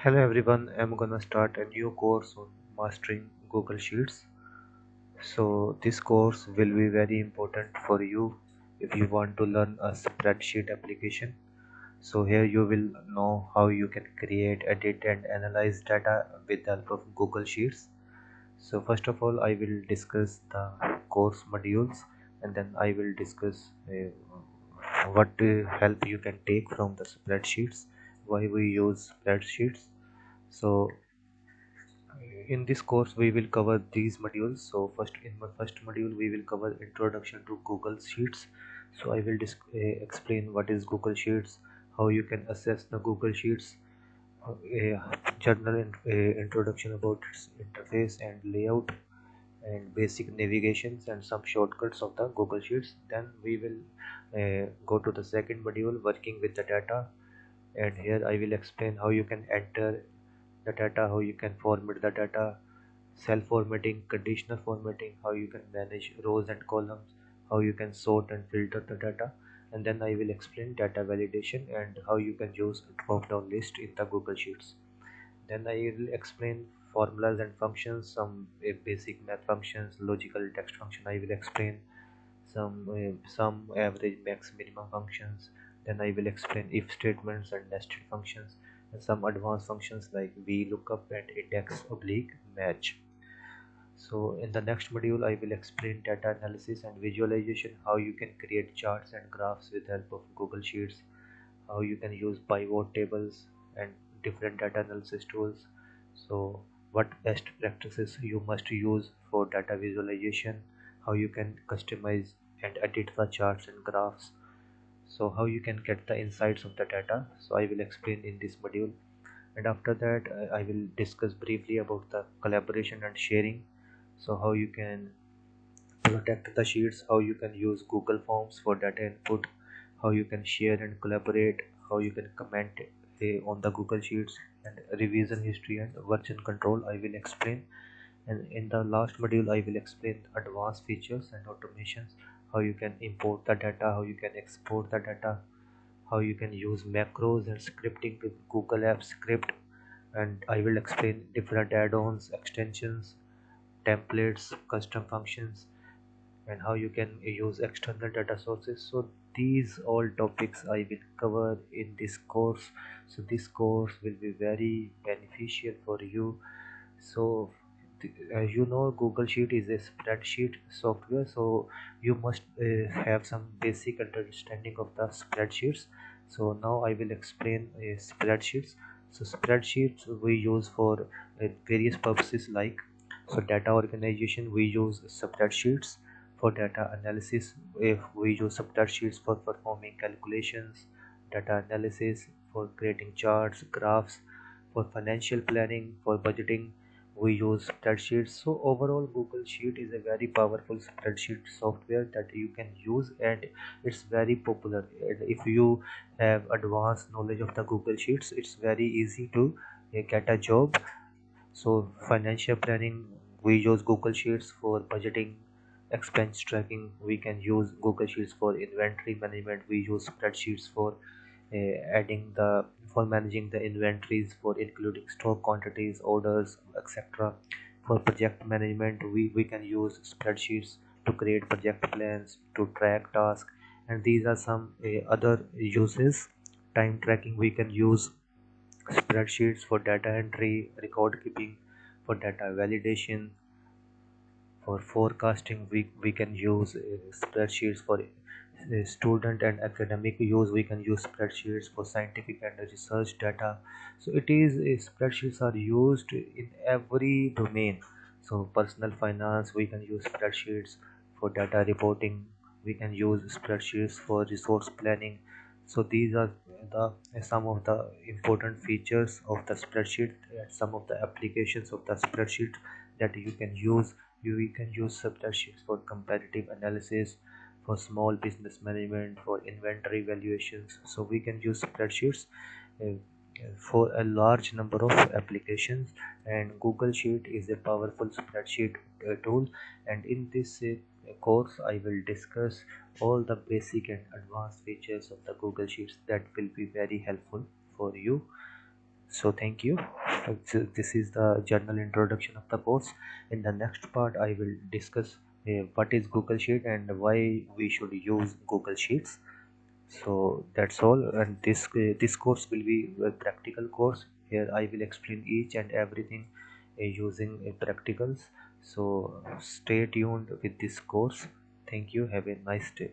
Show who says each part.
Speaker 1: Hello everyone, I'm gonna start a new course on mastering Google Sheets. So this course will be very important for you if you want to learn a spreadsheet application. So here you will know how you can create, edit and analyze data with the help of Google Sheets. So first of all, I will discuss the course modules, and then I will discuss what help you can take from the spreadsheets, why we use spreadsheets. So in this course we will cover these modules. So first, in my first module we will cover introduction to Google Sheets. So I will explain what is Google Sheets, how you can access the Google Sheets, a introduction about its interface and layout, and basic navigations and some shortcuts of the Google Sheets. Then we will go to the second module, working with the data, and here I will explain how you can enter the data, how you can format the data, cell formatting, conditional formatting, how you can manage rows and columns, how you can sort and filter the data, and then I will explain data validation and how you can use a drop-down list in the Google Sheets. Then I will explain formulas and functions, some basic math functions, logical text function. I will explain some average, max, minimum functions. Then I will explain if statements and nested functions, and some advanced functions like VLOOKUP and index oblique match. So in the next module, I will explain data analysis and visualization, how you can create charts and graphs with help of Google Sheets, how you can use pivot tables and different data analysis tools. So what best practices you must use for data visualization, how you can customize and edit the charts and graphs, so how you can get the insights of the data. So I will explain in this module, and after that I will discuss briefly about the collaboration and sharing. So how you can protect the sheets, how you can use Google Forms for data input, how you can share and collaborate, how you can comment on the Google Sheets, and revision history and version control I will explain. And in the last module I will explain advanced features and automations, how you can import the data, how you can export the data, how you can use macros and scripting with Google Apps Script, and I will explain different add-ons, extensions, templates, custom functions, and how you can use external data sources. So these all topics I will cover in this course. So this course will be very beneficial for you. So as you know, Google Sheet is a spreadsheet software, so you must have some basic understanding of the spreadsheets. So now I will explain spreadsheets. So spreadsheets we use for various purposes, like, so data organization we use spreadsheets. For data analysis, if we use spreadsheets for performing calculations, data analysis for creating charts, graphs. For financial planning, for budgeting, we use spreadsheets. So overall, Google Sheet is a very powerful spreadsheet software that you can use, and it's very popular. And if you have advanced knowledge of the Google Sheets, it's very easy to get a job. So financial planning, we use Google Sheets. For budgeting, expense tracking, we can use Google Sheets. For inventory management, we use spreadsheets. For adding the for managing the inventories, for including stock quantities, orders, etc. For project management, we can use spreadsheets to create project plans, to track tasks, and these are some other uses. Time tracking, we can use spreadsheets. For data entry, record keeping, for data validation, for forecasting, we can use spreadsheets. For student and academic use, we can use spreadsheets. For scientific and research data, so it is spreadsheets are used in every domain. So personal finance, we can use spreadsheets. For data reporting, we can use spreadsheets. For resource planning, so these are the some of the important features of the spreadsheet, some of the applications of the spreadsheet that you can use. We can use spreadsheets for comparative analysis, for small business management, for inventory valuations. So we can use spreadsheets uh, for a large number of applications, and Google Sheet is a powerful spreadsheet tool. And in this course I will discuss all the basic and advanced features of the Google Sheets that will be very helpful for you. So thank you. This is the general introduction of the course. In the next part I will discuss what is Google Sheet and why we should use Google Sheets. So that's all, and this course will be a practical course. Here I will explain each and everything using practicals. So stay tuned with this course. Thank you. Have a nice day.